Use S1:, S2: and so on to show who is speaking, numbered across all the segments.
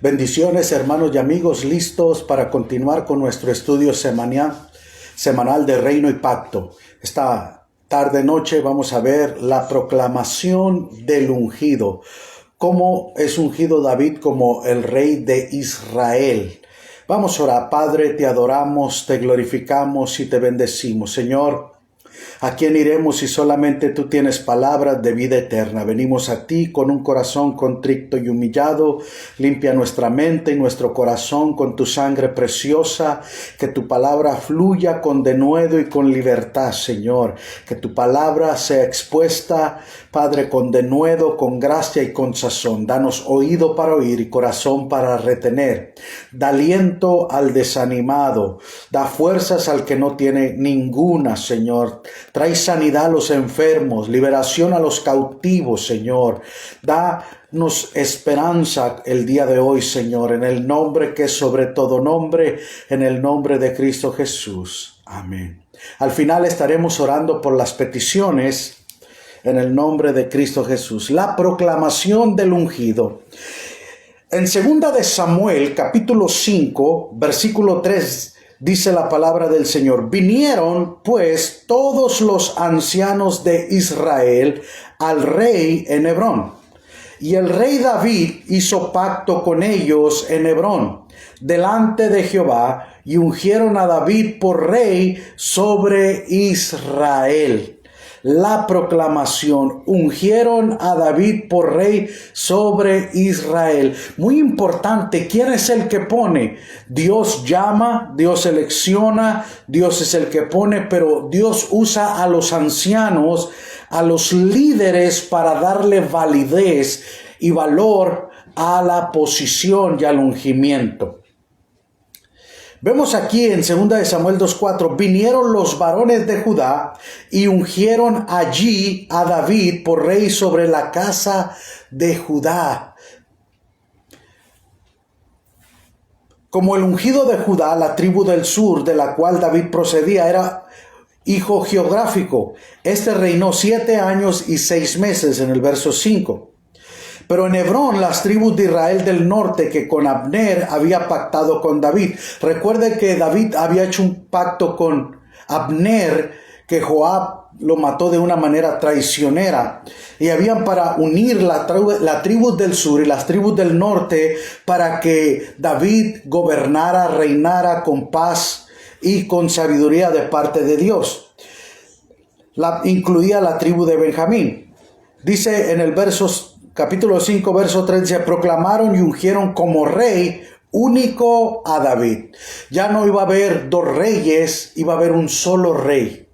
S1: Bendiciones, hermanos y amigos, listos para continuar con nuestro estudio semanal de Reino y Pacto. Esta tarde-noche vamos a ver la proclamación del ungido. ¿Cómo es ungido David como el rey de Israel? Vamos a orar. Padre, te adoramos, te glorificamos y te bendecimos. Señor, ¿a quién iremos si solamente tú tienes palabras de vida eterna? Venimos a ti con un corazón contrito y humillado. Limpia nuestra mente y nuestro corazón con tu sangre preciosa. Que tu palabra fluya con denuedo y con libertad, Señor. Que tu palabra sea expuesta, Padre, con denuedo, con gracia y con sazón. Danos oído para oír y corazón para retener. Da aliento al desanimado. Da fuerzas al que no tiene ninguna, Señor. Trae sanidad a los enfermos, liberación a los cautivos, Señor. Danos esperanza el día de hoy, Señor, en el nombre que es sobre todo nombre, en el nombre de Cristo Jesús. Amén. Al final estaremos orando por las peticiones en el nombre de Cristo Jesús. La proclamación del ungido. En 2 de Samuel, capítulo 5, versículo 3, dice la palabra del Señor: vinieron pues todos los ancianos de Israel al rey en Hebrón. Y el rey David hizo pacto con ellos en Hebrón, delante de Jehová, y ungieron a David por rey sobre Israel. La proclamación: ungieron a David por rey sobre Israel. Muy importante, ¿quién es el que pone? Dios llama, Dios selecciona, Dios es el que pone, pero Dios usa a los ancianos, a los líderes, para darle validez y valor a la posición y al ungimiento. Vemos aquí en 2 de Samuel 2:4, vinieron los varones de Judá y ungieron allí a David por rey sobre la casa de Judá. Como el ungido de Judá, la tribu del sur de la cual David procedía, era hijo geográfico. Este reinó 7 años y 6 meses en el verso 5. Pero en Hebrón, las tribus de Israel del norte, que con Abner había pactado con David. Recuerde que David había hecho un pacto con Abner, que Joab lo mató de una manera traicionera. Y habían para unir la tribu del sur y las tribus del norte, para que David gobernara, reinara con paz y con sabiduría de parte de Dios. Incluía la tribu de Benjamín. Dice en el capítulo 5, verso 3, dice: proclamaron y ungieron como rey único a David. Ya no iba a haber dos reyes, iba a haber un solo rey.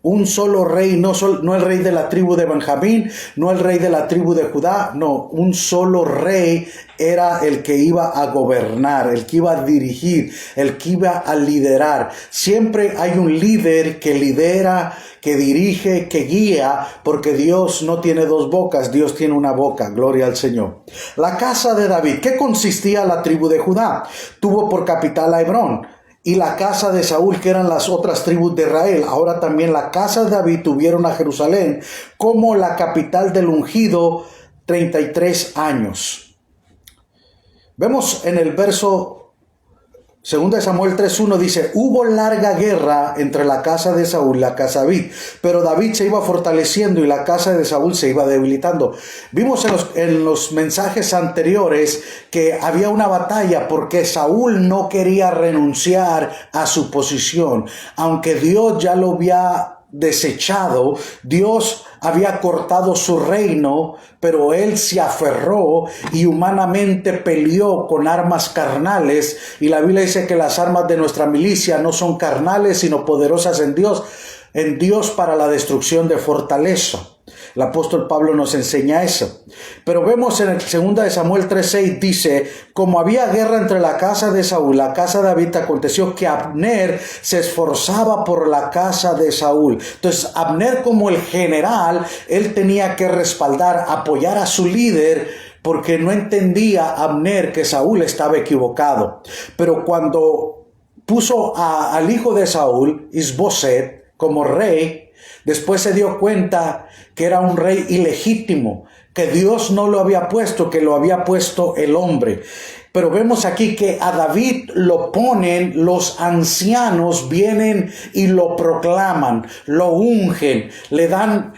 S1: Un solo rey, no el rey de la tribu de Benjamín, no el rey de la tribu de Judá, no, un solo rey era el que iba a gobernar, el que iba a dirigir, el que iba a liderar. Siempre hay un líder que lidera, que dirige, que guía, porque Dios no tiene dos bocas, Dios tiene una boca. Gloria al Señor. La casa de David. ¿Qué consistía la tribu de Judá? Tuvo por capital a Hebrón. Y la casa de Saúl, que eran las otras tribus de Israel. Ahora también la casa de David tuvieron a Jerusalén como la capital del ungido 33 años. Vemos en el verso 2 de Samuel 3:1, dice: hubo larga guerra entre la casa de Saúl y la casa de David, pero David se iba fortaleciendo y la casa de Saúl se iba debilitando. Vimos en los mensajes anteriores que había una batalla porque Saúl no quería renunciar a su posición. Aunque Dios ya lo había desechado, Dios había cortado su reino, pero él se aferró y humanamente peleó con armas carnales. Y la Biblia dice que las armas de nuestra milicia no son carnales, sino poderosas en Dios para la destrucción de fortaleza. El apóstol Pablo nos enseña eso. Pero vemos en el 2 de Samuel 3:6, dice: como había guerra entre la casa de Saúl y la casa de David, aconteció que Abner se esforzaba por la casa de Saúl. Entonces Abner, como el general, él tenía que respaldar, apoyar a su líder, porque no entendía Abner que Saúl estaba equivocado. Pero cuando puso al hijo de Saúl, Isboset, como rey, Después se dio cuenta que era un rey ilegítimo, que Dios no lo había puesto, que lo había puesto el hombre. Pero vemos aquí que a David lo ponen, los ancianos vienen y lo proclaman, lo ungen, le dan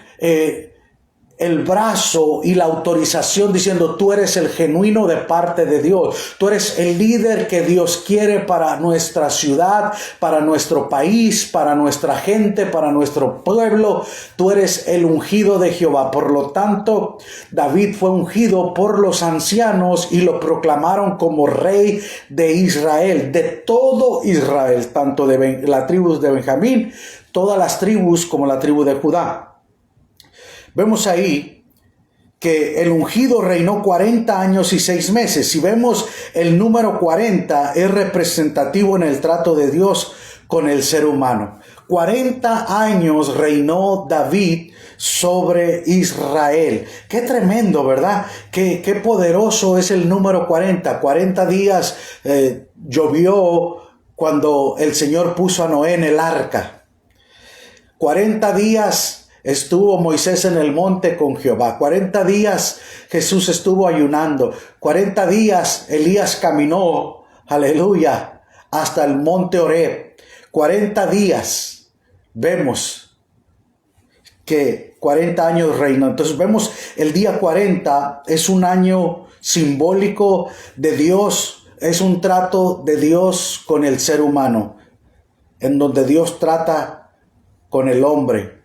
S1: el brazo y la autorización diciendo: tú eres el genuino de parte de Dios, tú eres el líder que Dios quiere para nuestra ciudad, para nuestro país, para nuestra gente, para nuestro pueblo, tú eres el ungido de Jehová. Por lo tanto, David fue ungido por los ancianos y lo proclamaron como rey de Israel, de todo Israel, tanto de la tribu de Benjamín, todas las tribus como la tribu de Judá. Vemos ahí que el ungido reinó 40 años y 6 meses. Si vemos el número 40, es representativo en el trato de Dios con el ser humano. 40 años reinó David sobre Israel. Qué tremendo, ¿verdad? Qué poderoso es el número 40. 40 días llovió cuando el Señor puso a Noé en el arca. 40 días estuvo Moisés en el monte con Jehová. 40 días Jesús estuvo ayunando. 40 días Elías caminó, aleluya, hasta el monte Horeb. 40 días vemos que 40 años reinó. Entonces vemos el día 40 es un año simbólico de Dios, es un trato de Dios con el ser humano, en donde Dios trata con el hombre.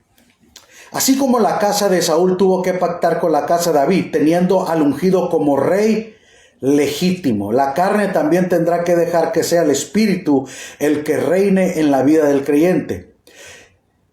S1: Así como la casa de Saúl tuvo que pactar con la casa de David, teniendo al ungido como rey legítimo, la carne también tendrá que dejar que sea el espíritu el que reine en la vida del creyente.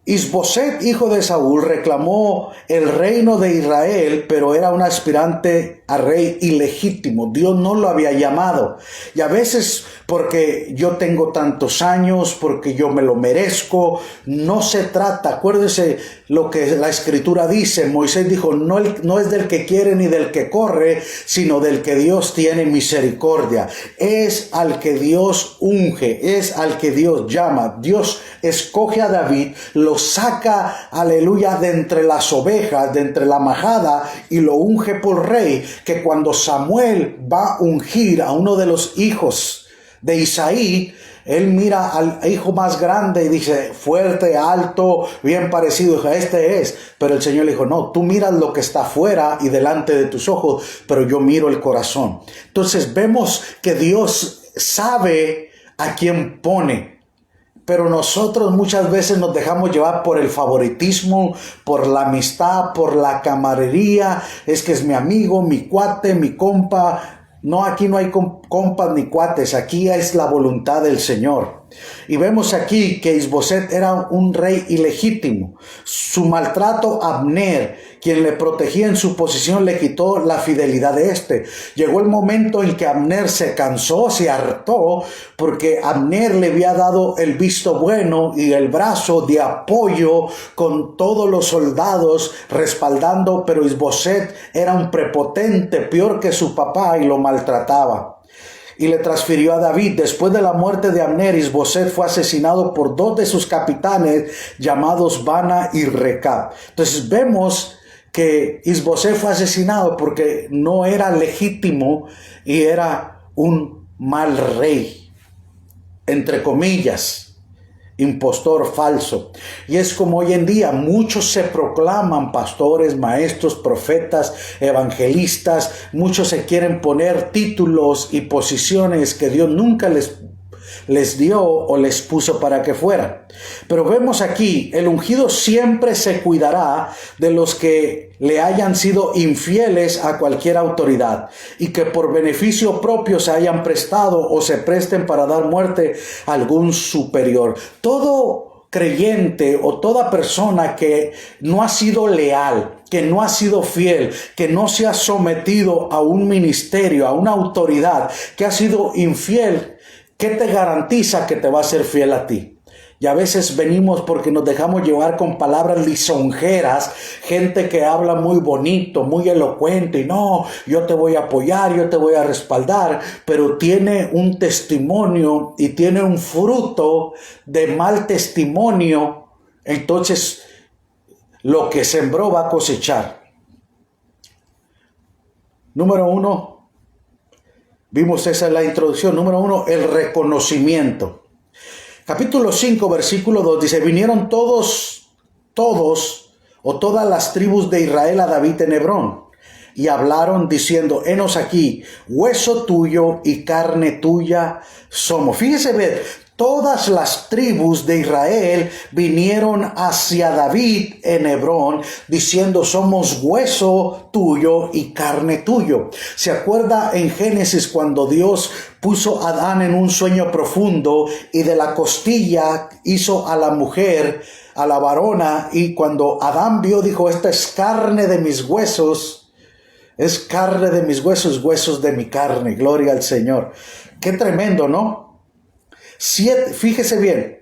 S1: Isboset, hijo de Saúl, reclamó el reino de Israel, pero era un aspirante a rey ilegítimo. Dios no lo había llamado. Y a veces, porque yo tengo tantos años, porque yo me lo merezco, no se trata. Acuérdese lo que la Escritura dice. Moisés dijo: no es del que quiere ni del que corre, sino del que Dios tiene misericordia. Es al que Dios unge, es al que Dios llama. Dios escoge a David, lo saca, aleluya, de entre las ovejas, de entre la majada, y lo unge por rey, que cuando Samuel va a ungir a uno de los hijos de Isaí, él mira al hijo más grande y dice: fuerte, alto, bien parecido, dijo: este es. Pero el Señor le dijo: no, tú miras lo que está afuera y delante de tus ojos, pero yo miro el corazón. Entonces vemos que Dios sabe a quién pone. Pero nosotros muchas veces nos dejamos llevar por el favoritismo, por la amistad, por la camaradería. Es que es mi amigo, mi cuate, mi compa. No, aquí no hay compas ni cuates, aquí es la voluntad del Señor. Y vemos aquí que Isboset era un rey ilegítimo. Su maltrato a Abner, quien le protegía en su posición, le quitó la fidelidad de este. Llegó el momento en que Abner se cansó, se hartó, porque Abner le había dado el visto bueno y el brazo de apoyo con todos los soldados respaldando, pero Isboset era un prepotente, peor que su papá, y lo maltrataba. Y le transfirió a David. Después de la muerte de Abner, Isboset fue asesinado por 2 de sus capitanes llamados Bana y Recab. Entonces vemos que Isboset fue asesinado porque no era legítimo y era un mal rey, entre comillas, impostor, falso. Y es como hoy en día muchos se proclaman pastores, maestros, profetas, evangelistas. Muchos se quieren poner títulos y posiciones que Dios nunca les dio o les puso para que fueran. Pero vemos aquí, el ungido siempre se cuidará de los que le hayan sido infieles a cualquier autoridad y que por beneficio propio se hayan prestado o se presten para dar muerte a algún superior. Todo creyente o toda persona que no ha sido leal, que no ha sido fiel, que no se ha sometido a un ministerio, a una autoridad, que ha sido infiel, ¿qué te garantiza que te va a ser fiel a ti? Y a veces venimos porque nos dejamos llevar con palabras lisonjeras, gente que habla muy bonito, muy elocuente, y no, yo te voy a apoyar, yo te voy a respaldar, pero tiene un testimonio y tiene un fruto de mal testimonio. Entonces lo que sembró va a cosechar. Número 1, vimos esa es la introducción. Número 1, el reconocimiento. Capítulo 5, versículo 2 dice, vinieron todas las tribus de Israel a David en Hebrón y hablaron diciendo, henos aquí, hueso tuyo y carne tuya somos. Fíjese bien, todas las tribus de Israel vinieron hacia David en Hebrón diciendo, somos hueso tuyo y carne tuyo. ¿Se acuerda en Génesis cuando Dios puso a Adán en un sueño profundo y de la costilla hizo a la mujer, a la varona, y cuando Adán vio, dijo, esta es carne de mis huesos, es carne de mis huesos, huesos de mi carne, gloria al Señor? Qué tremendo, ¿no? Fíjese bien,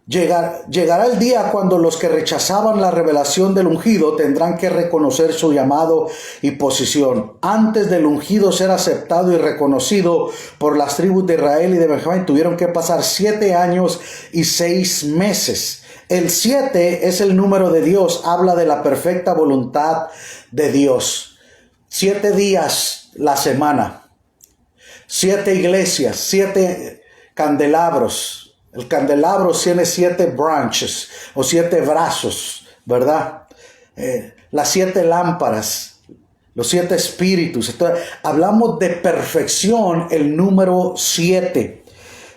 S1: llegará el día cuando los que rechazaban la revelación del ungido tendrán que reconocer su llamado y posición. Antes del ungido ser aceptado y reconocido por las tribus de Israel y de Benjamín, tuvieron que pasar 7 años y 6 meses. El 7 es el número de Dios, habla de la perfecta voluntad de Dios. 7 días la semana, 7 iglesias, 7 candelabros. El candelabro tiene 7 branches o 7 brazos, ¿verdad? Las 7 lámparas, los 7 espíritus. Entonces, hablamos de perfección, el número 7,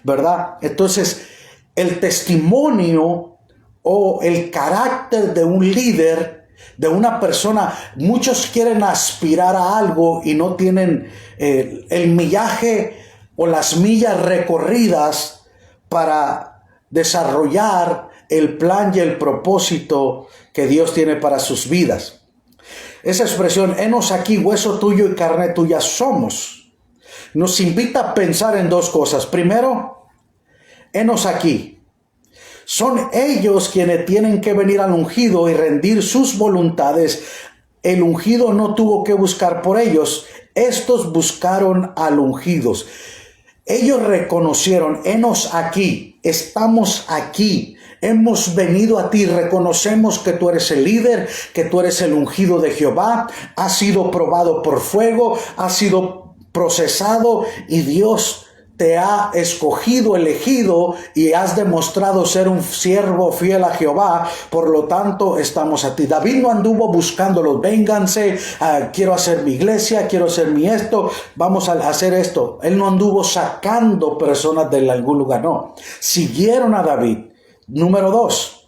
S1: ¿verdad? Entonces, el testimonio o el carácter de un líder, de una persona, muchos quieren aspirar a algo y no tienen el millaje o las millas recorridas para desarrollar el plan y el propósito que Dios tiene para sus vidas. Esa expresión, henos aquí, hueso tuyo y carne tuya somos, nos invita a pensar en 2 cosas. Primero, henos aquí. Son ellos quienes tienen que venir al ungido y rendir sus voluntades. El ungido no tuvo que buscar por ellos. Estos buscaron al ungido. Ellos reconocieron, henos aquí, estamos aquí, hemos venido a ti, reconocemos que tú eres el líder, que tú eres el ungido de Jehová, has sido probado por fuego, has sido procesado y Dios te ha escogido, elegido y has demostrado ser un siervo fiel a Jehová, por lo tanto estamos a ti. David no anduvo buscándolos, vénganse, quiero hacer mi iglesia, quiero hacer mi esto, vamos a hacer esto. Él no anduvo sacando personas de algún lugar, no. Siguieron a David. Número 2.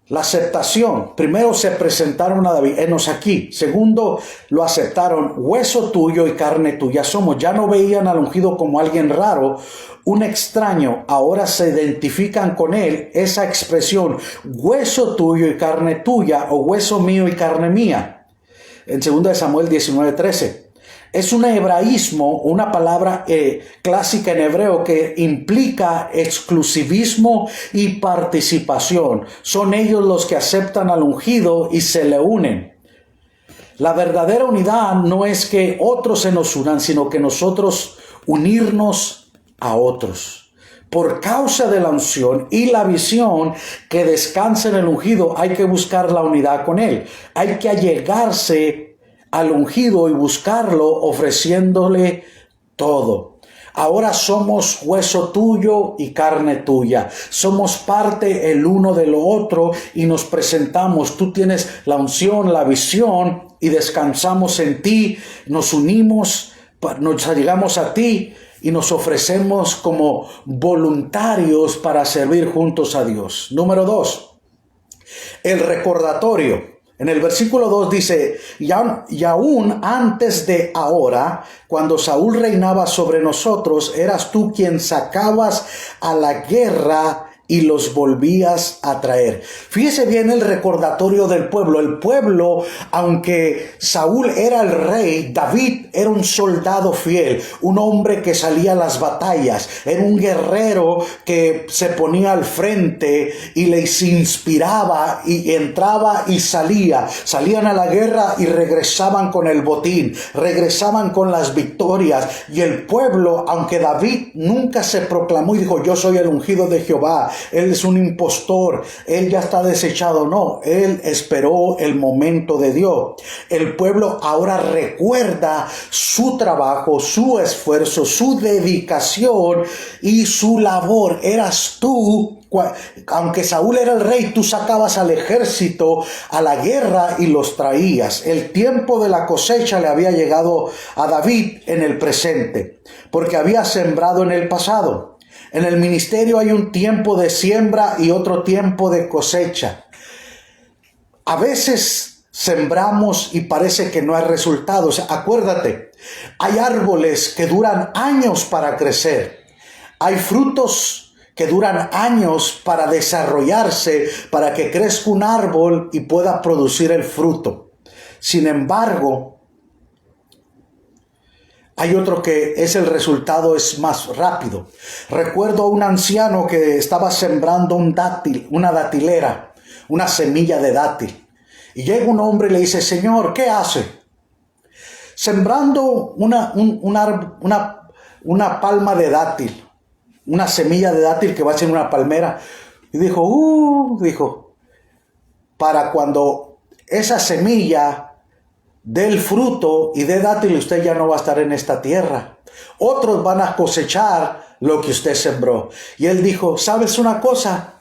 S1: La aceptación. Primero se presentaron a David, henos aquí. Segundo, lo aceptaron, hueso tuyo y carne tuya somos. Ya no veían al ungido como alguien raro, un extraño. Ahora se identifican con él. Esa expresión, hueso tuyo y carne tuya, o hueso mío y carne mía. En 2 Samuel 19:13. Es un hebraísmo, una palabra clásica en hebreo que implica exclusivismo y participación. Son ellos los que aceptan al ungido y se le unen. La verdadera unidad no es que otros se nos unan, sino que nosotros unirnos a otros. Por causa de la unción y la visión que descansa en el ungido, hay que buscar la unidad con él. Hay que allegarse al ungido y buscarlo ofreciéndole todo. Ahora somos hueso tuyo y carne tuya. Somos parte el uno de lo otro y nos presentamos. Tú tienes la unción, la visión y descansamos en ti. Nos unimos, nos allegamos a ti y nos ofrecemos como voluntarios para servir juntos a Dios. Número 2, el recordatorio. En el versículo 2 dice, y aún antes de ahora, cuando Saúl reinaba sobre nosotros, eras tú quien sacabas a la guerra y los volvías a traer. Fíjese bien el recordatorio del pueblo. El pueblo, aunque Saúl era el rey, David era un soldado fiel, un hombre que salía a las batallas, era un guerrero que se ponía al frente y les inspiraba y entraba y salía. Salían a la guerra y regresaban con el botín, regresaban con las victorias. Y el pueblo, aunque David nunca se proclamó y dijo, yo soy el ungido de Jehová, él es un impostor, él ya está desechado. No, él esperó el momento de Dios. El pueblo ahora recuerda su trabajo, su esfuerzo, su dedicación y su labor. Eras tú. Aunque Saúl era el rey, tú sacabas al ejército a la guerra y los traías. El tiempo de la cosecha le había llegado a David en el presente, porque había sembrado en el pasado. En el ministerio hay un tiempo de siembra y otro tiempo de cosecha. A veces sembramos y parece que no hay resultados. Acuérdate, hay árboles que duran años para crecer. Hay frutos que duran años para desarrollarse, para que crezca un árbol y pueda producir el fruto. Sin embargo, hay otro que el resultado es más rápido. Recuerdo a un anciano que estaba sembrando un dátil, una datilera, una semilla de dátil. Y llega un hombre y le dice: Señor, ¿qué hace? Sembrando una palma de dátil. Una semilla de dátil que va a ser una palmera. Y dijo, para cuando esa semilla dé el fruto y dé dátil, usted ya no va a estar en esta tierra. Otros van a cosechar lo que usted sembró. Y él dijo: ¿sabes una cosa?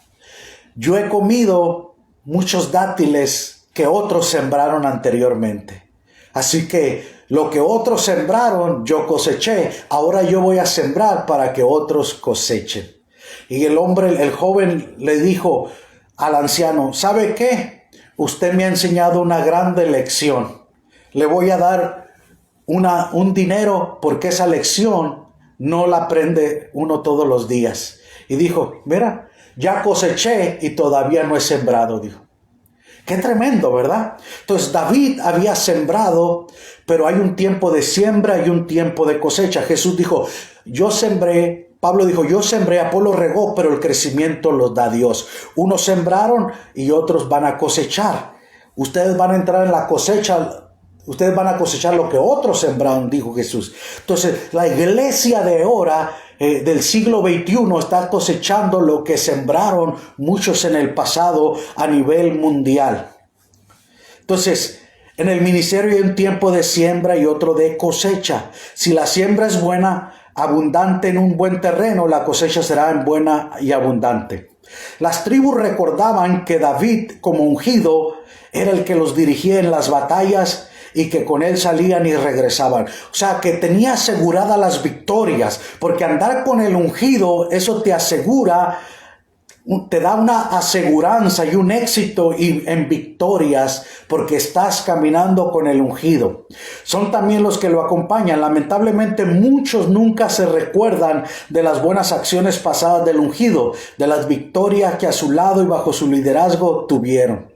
S1: Yo he comido muchos dátiles que otros sembraron anteriormente. Así que lo que otros sembraron, yo coseché. Ahora yo voy a sembrar para que otros cosechen. Y el joven le dijo al anciano: ¿sabe qué? Usted me ha enseñado una grande lección. Le voy a dar un dinero porque esa lección no la aprende uno todos los días. Y dijo: mira, ya coseché y todavía no he sembrado, dijo. Qué tremendo, ¿verdad? Entonces David había sembrado, pero hay un tiempo de siembra y un tiempo de cosecha. Jesús dijo: yo sembré. Pablo dijo: yo sembré, Apolo regó, pero el crecimiento los da Dios. Unos sembraron y otros van a cosechar. Ustedes van a entrar en la cosecha. Ustedes van a cosechar lo que otros sembraron, dijo Jesús. Entonces, la iglesia de ahora, del siglo XXI, está cosechando lo que sembraron muchos en el pasado a nivel mundial. Entonces, en el ministerio hay un tiempo de siembra y otro de cosecha. Si la siembra es buena, abundante en un buen terreno, la cosecha será buena y abundante. Las tribus recordaban que David, como ungido, era el que los dirigía en las batallas y que con él salían y regresaban. O sea, que tenía aseguradas las victorias, porque andar con el ungido, eso te asegura, te da una aseguranza y un éxito en victorias, porque estás caminando con el ungido. Son también los que lo acompañan. Lamentablemente muchos nunca se recuerdan de las buenas acciones pasadas del ungido, de las victorias que a su lado y bajo su liderazgo tuvieron.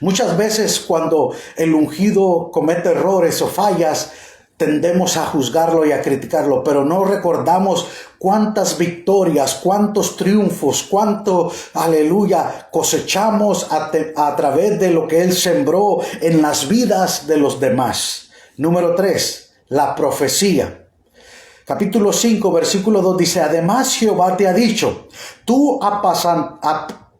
S1: Muchas veces cuando el ungido comete errores o fallas, tendemos a juzgarlo y a criticarlo, pero no recordamos cuántas victorias, cuántos triunfos, cuánto, aleluya, cosechamos a través de lo que él sembró en las vidas de los demás. Número 3, la profecía. Capítulo 5, versículo 2 dice: además Jehová te ha dicho, tú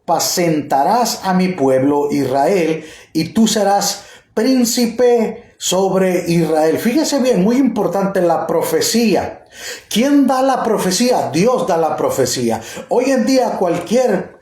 S1: apacentarás a mi pueblo Israel y tú serás príncipe sobre Israel. Fíjese bien, muy importante la profecía. ¿Quién da la profecía? Dios da la profecía. Hoy en día cualquier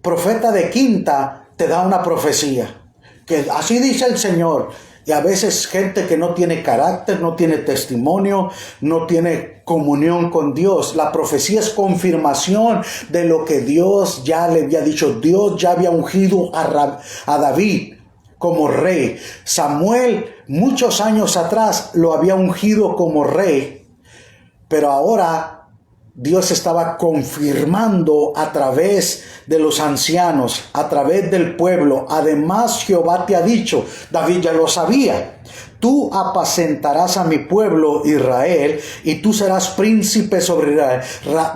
S1: profeta de quinta te da una profecía. Que así dice el Señor. Y a veces gente que no tiene carácter, no tiene testimonio, no tiene comunión con Dios. La profecía es confirmación de lo que Dios ya le había dicho. Dios ya había ungido a David como rey. Samuel muchos años atrás lo había ungido como rey. Pero ahora Dios estaba confirmando a través de los ancianos, a través del pueblo. Además, Jehová te ha dicho. David ya lo sabía. Tú apacentarás a mi pueblo Israel y tú serás príncipe sobre Israel.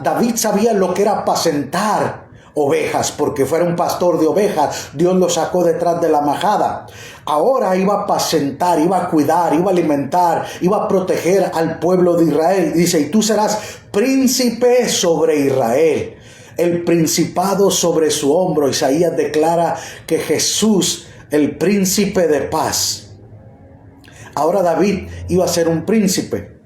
S1: David sabía lo que era apacentar ovejas, porque fuera un pastor de ovejas. Dios lo sacó detrás de la majada. Ahora iba a apacentar, iba a cuidar, iba a alimentar, iba a proteger al pueblo de Israel. Dice: y tú serás príncipe sobre Israel. el principado sobre su hombro. Isaías declara que Jesús, el príncipe de paz. Ahora David iba a ser un príncipe.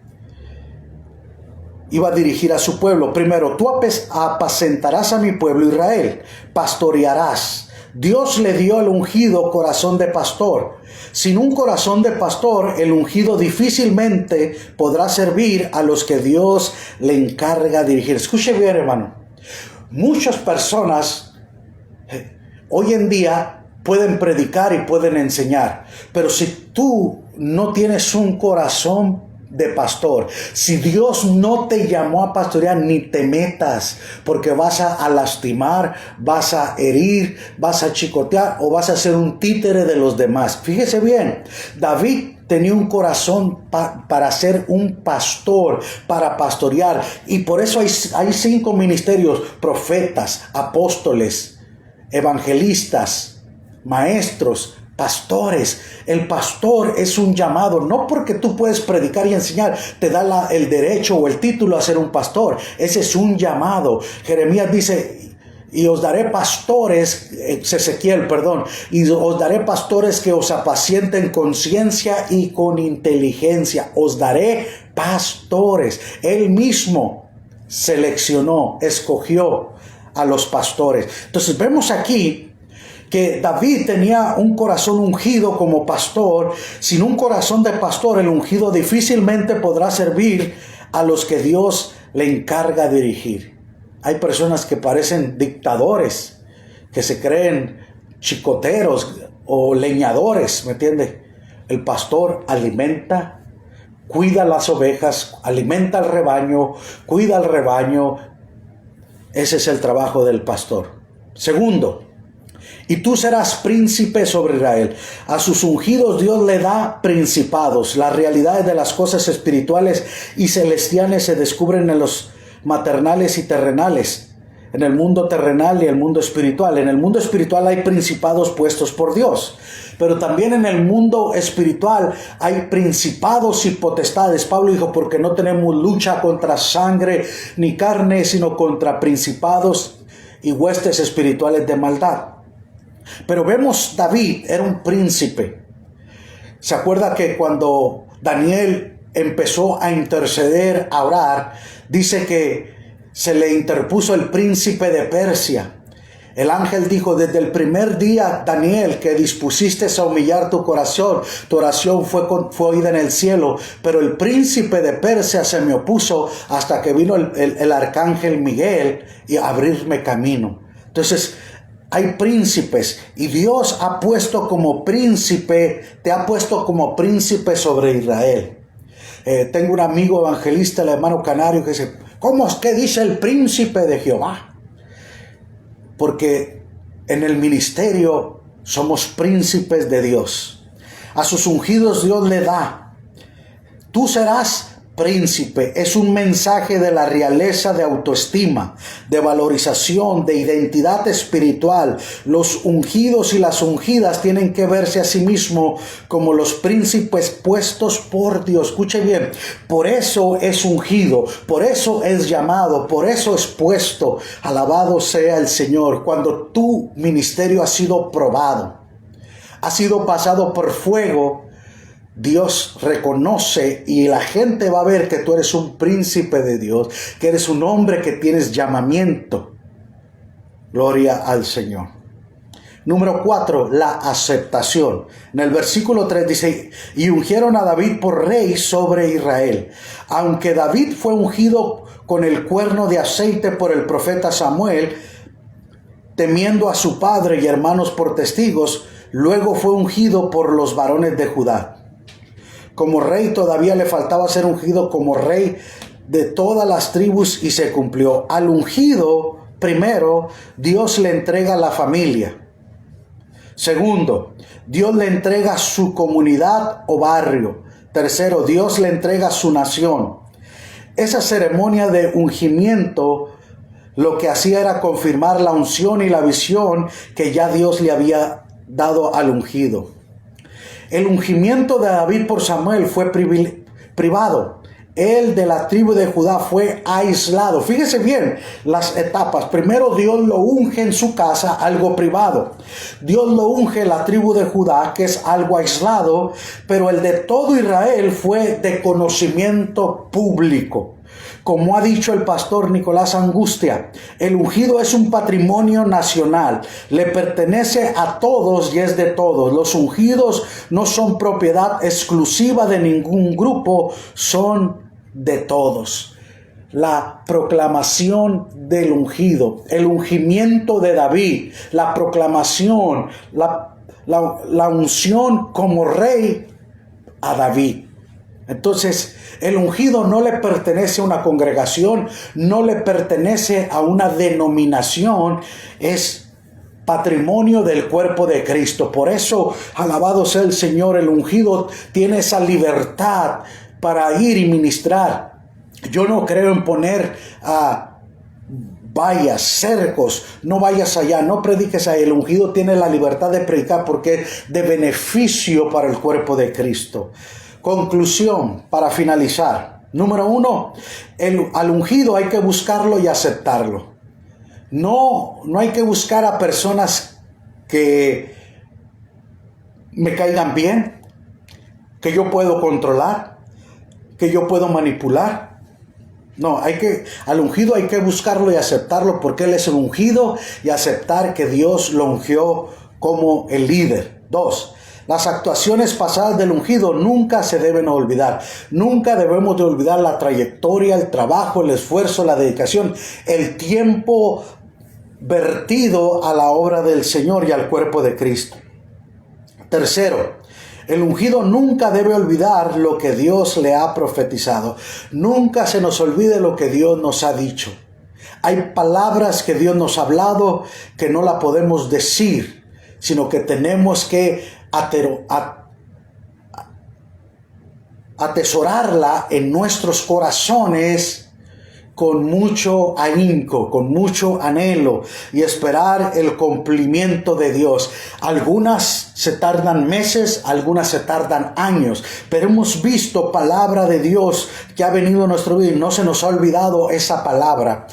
S1: Iba a dirigir a su pueblo. Primero, tú apacentarás a mi pueblo Israel, pastorearás. Dios le dio al ungido corazón de pastor. Sin un corazón de pastor, el ungido difícilmente podrá servir a los que Dios le encarga dirigir. Escuche bien, hermano. Muchas personas hoy en día pueden predicar y pueden enseñar, pero si tú no tienes un corazón de pastor, si Dios no te llamó a pastorear, ni te metas, porque vas a lastimar, vas a herir, vas a chicotear o vas a ser un títere de los demás. Fíjese bien, David tenía un corazón para ser un pastor, para pastorear, y por eso hay 5 ministerios: profetas, apóstoles, evangelistas, maestros, pastores. El pastor es un llamado. No porque tú puedes predicar y enseñar te da el derecho o el título a ser un pastor. Ese es un llamado. Jeremías dice: y os daré pastores, Ezequiel, y os daré pastores que os apacienten con ciencia y con inteligencia. Os daré pastores. Él mismo seleccionó, escogió a los pastores. Entonces vemos aquí que David tenía un corazón ungido como pastor. Sin un corazón de pastor, el ungido difícilmente podrá servir a los que Dios le encarga dirigir. Hay personas que parecen dictadores, que se creen chicoteros o leñadores, ¿me entiende? El pastor alimenta, cuida las ovejas, alimenta al rebaño, cuida al rebaño. Ese es el trabajo del pastor. Segundo, y tú serás príncipe sobre Israel. A sus ungidos Dios le da principados. Las realidades de las cosas espirituales y celestiales se descubren en los maternales y terrenales, en el mundo terrenal y el mundo espiritual. En el mundo espiritual hay principados puestos por Dios, pero también en el mundo espiritual hay principados y potestades. Pablo dijo: porque no tenemos lucha contra sangre ni carne, sino contra principados y huestes espirituales de maldad. Pero vemos, David era un príncipe. ¿Se acuerda que cuando Daniel empezó a interceder, a orar, dice que se le interpuso el príncipe de Persia? El ángel dijo: desde el primer día, Daniel, que dispusiste a humillar tu oración fue oída en el cielo, pero el príncipe de Persia se me opuso hasta que vino el arcángel Miguel y abrirme camino. Entonces, hay príncipes y Dios ha puesto como príncipe, te ha puesto como príncipe sobre Israel. Tengo un amigo evangelista, el hermano Canario, que dice: ¿cómo es que dice el príncipe de Jehová? Porque en el ministerio somos príncipes de Dios. A sus ungidos Dios le da. Tú serás príncipe. Es un mensaje de la realeza, de autoestima, de valorización, de identidad espiritual. Los ungidos y las ungidas tienen que verse a sí mismos como los príncipes puestos por Dios. Escuche bien, por eso es ungido, por eso es llamado, por eso es puesto. Alabado sea el Señor. Cuando tu ministerio ha sido probado, ha sido pasado por fuego, Dios reconoce y la gente va a ver que tú eres un príncipe de Dios, que eres un hombre que tienes llamamiento. Gloria al Señor. Número 4, la aceptación. En el versículo 3 dice: y ungieron a David por rey sobre Israel. Aunque David fue ungido con el cuerno de aceite por el profeta Samuel, temiendo a su padre y hermanos por testigos, luego fue ungido por los varones de Judá. Como rey todavía le faltaba ser ungido como rey de todas las tribus y se cumplió. Al ungido, primero, Dios le entrega la familia. Segundo, Dios le entrega su comunidad o barrio. Tercero, Dios le entrega su nación. Esa ceremonia de ungimiento lo que hacía era confirmar la unción y la visión que ya Dios le había dado al ungido. El ungimiento de David por Samuel fue privado. Él de la tribu de Judá fue aislado. Fíjese bien las etapas. Primero Dios lo unge en su casa, algo privado. Dios lo unge en la tribu de Judá, que es algo aislado, pero el de todo Israel fue de conocimiento público. Como ha dicho el pastor Nicolás Angustia, el ungido es un patrimonio nacional, le pertenece a todos y es de todos. Los ungidos no son propiedad exclusiva de ningún grupo, son de todos. La proclamación del ungido, el ungimiento de David, la proclamación, la unción como rey a David. Entonces, el ungido no le pertenece a una congregación, no le pertenece a una denominación, es patrimonio del cuerpo de Cristo. Por eso, alabado sea el Señor, el ungido tiene esa libertad para ir y ministrar. Yo no creo en poner vallas, cercos, no vayas allá, no prediques ahí. El ungido tiene la libertad de predicar porque es de beneficio para el cuerpo de Cristo. Conclusión, para finalizar. Número 1, al ungido hay que buscarlo y aceptarlo. No hay que buscar a personas que me caigan bien, que yo puedo controlar, que yo puedo manipular. No, al ungido hay que buscarlo y aceptarlo porque él es el ungido, y aceptar que Dios lo ungió como el líder. 2, las actuaciones pasadas del ungido nunca se deben olvidar. Nunca debemos de olvidar la trayectoria, el trabajo, el esfuerzo, la dedicación, el tiempo vertido a la obra del Señor y al cuerpo de Cristo. 3, el ungido nunca debe olvidar lo que Dios le ha profetizado. Nunca se nos olvide lo que Dios nos ha dicho. Hay palabras que Dios nos ha hablado que no la podemos decir, sino que tenemos que atesorarla en nuestros corazones con mucho ahínco, con mucho anhelo, y esperar el cumplimiento de Dios. Algunas se tardan meses, algunas se tardan años, pero hemos visto palabra de Dios que ha venido a nuestro vida y no se nos ha olvidado esa palabra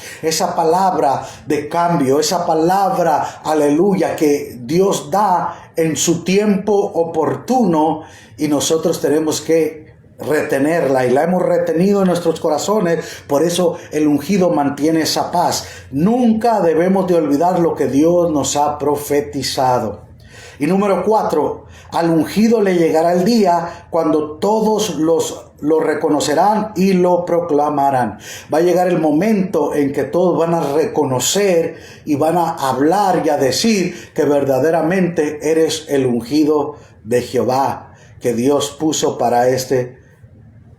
S1: de cambio, esa palabra, aleluya, que Dios da en su tiempo oportuno, y nosotros tenemos que retenerla, y la hemos retenido en nuestros corazones. Por eso el ungido mantiene esa paz. Nunca debemos de olvidar lo que Dios nos ha profetizado. Y número 4, al ungido le llegará el día cuando todos lo reconocerán y lo proclamarán. Va a llegar el momento en que todos van a reconocer y van a hablar y a decir que verdaderamente eres el ungido de Jehová, que Dios puso para este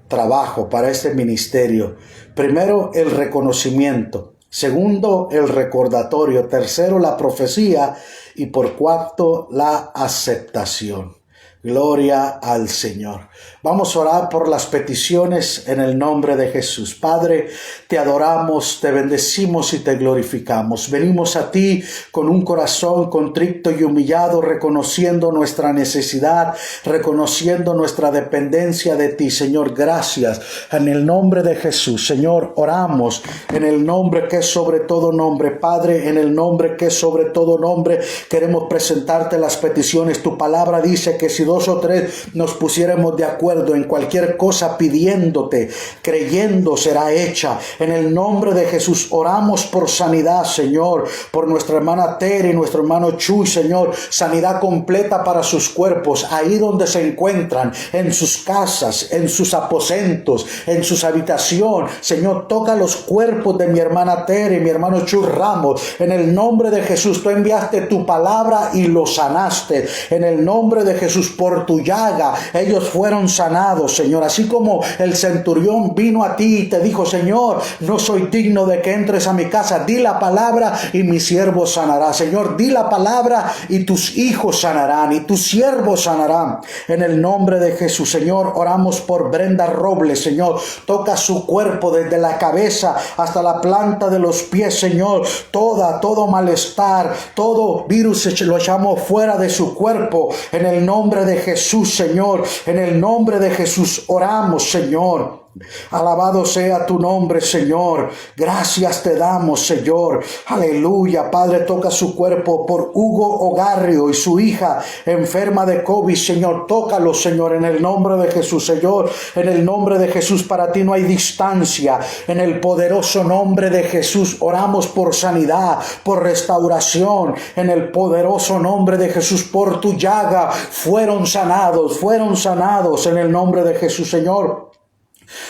S1: trabajo, para este ministerio. Primero, el reconocimiento. Segundo, el recordatorio. Tercero, la profecía. Y por cuarto, la aceptación. Gloria al Señor. Vamos a orar por las peticiones en el nombre de Jesús. Padre, te adoramos, te bendecimos y te glorificamos. Venimos a ti con un corazón contrito y humillado, reconociendo nuestra necesidad, reconociendo nuestra dependencia de ti, Señor. Gracias. En el nombre de Jesús, Señor, oramos en el nombre que es sobre todo nombre. Padre, en el nombre que es sobre todo nombre, queremos presentarte las peticiones. Tu palabra dice que si 2 o 3 nos pusiéramos de acuerdo en cualquier cosa pidiéndote, creyendo, será hecha. En el nombre de Jesús oramos por sanidad, Señor, por nuestra hermana Tere y nuestro hermano Chuy, Señor, sanidad completa para sus cuerpos, ahí donde se encuentran, en sus casas, en sus aposentos, en sus habitaciones. Señor, toca los cuerpos de mi hermana Tere y mi hermano Chuy Ramos. En el nombre de Jesús, tú enviaste tu palabra y los sanaste. En el nombre de Jesús, por tu llaga ellos fueron sanados, Señor. Así como el centurión vino a ti y te dijo: Señor, no soy digno de que entres a mi casa, di la palabra y mi siervo sanará. Señor, di la palabra y tus hijos sanarán y tus siervos sanarán. En el nombre de Jesús, Señor, oramos por Brenda Robles, Señor. Toca su cuerpo desde la cabeza hasta la planta de los pies, Señor. Todo malestar, todo virus lo echamos fuera de su cuerpo. En el nombre de Jesús, Señor, en el nombre de Jesús oramos, Señor. Alabado sea tu nombre, Señor. Gracias te damos, Señor. Aleluya. Padre, toca su cuerpo por Hugo Ogarrio y su hija enferma de COVID, Señor. Tócalo, Señor, en el nombre de Jesús, Señor. En el nombre de Jesús, para ti no hay distancia. En el poderoso nombre de Jesús, oramos por sanidad, por restauración. En el poderoso nombre de Jesús, por tu llaga, fueron sanados en el nombre de Jesús, Señor.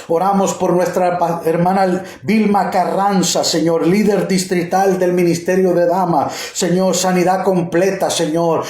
S1: Oramos por nuestra hermana Vilma Carranza, Señor, líder distrital del Ministerio de Dama. Señor, sanidad completa, Señor.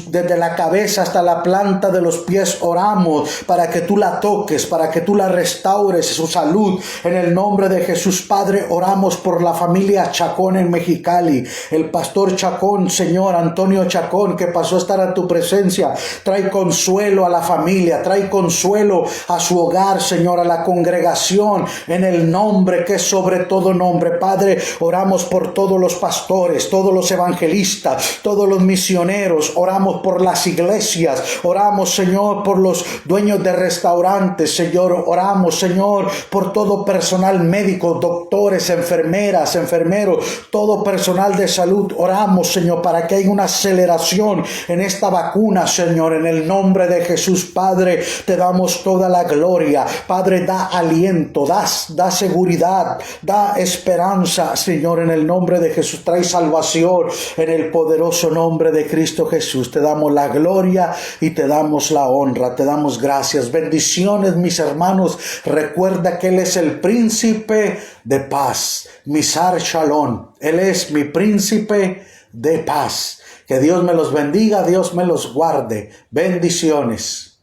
S1: Desde la cabeza hasta la planta de los pies oramos para que tú la toques, para que tú la restaures, su salud. En el nombre de Jesús, Padre, oramos por la familia Chacón en Mexicali. El pastor Chacón, Señor, Antonio Chacón, que pasó a estar a tu presencia. Trae consuelo a la familia, trae consuelo a su hogar, Señor, a la congregación, en el nombre que es sobre todo nombre. Padre, oramos por todos los pastores, todos los evangelistas, todos los misioneros. Oramos por las iglesias. Oramos, Señor, por los dueños de restaurantes, Señor. Oramos, Señor, por todo personal médico, doctores, enfermeras, enfermeros, todo personal de salud. Oramos, Señor, para que haya una aceleración en esta vacuna, Señor, en el nombre de Jesús. Padre, te damos toda la gloria. Padre, da aliento, da seguridad, da esperanza, Señor, en el nombre de Jesús. Trae salvación en el poderoso nombre de Cristo Jesús. Te damos la gloria y te damos la honra, te damos gracias. Bendiciones, mis hermanos. Recuerda que Él es el príncipe de paz. Misar Shalom. Él es mi príncipe de paz. Que Dios me los bendiga, Dios me los guarde. Bendiciones.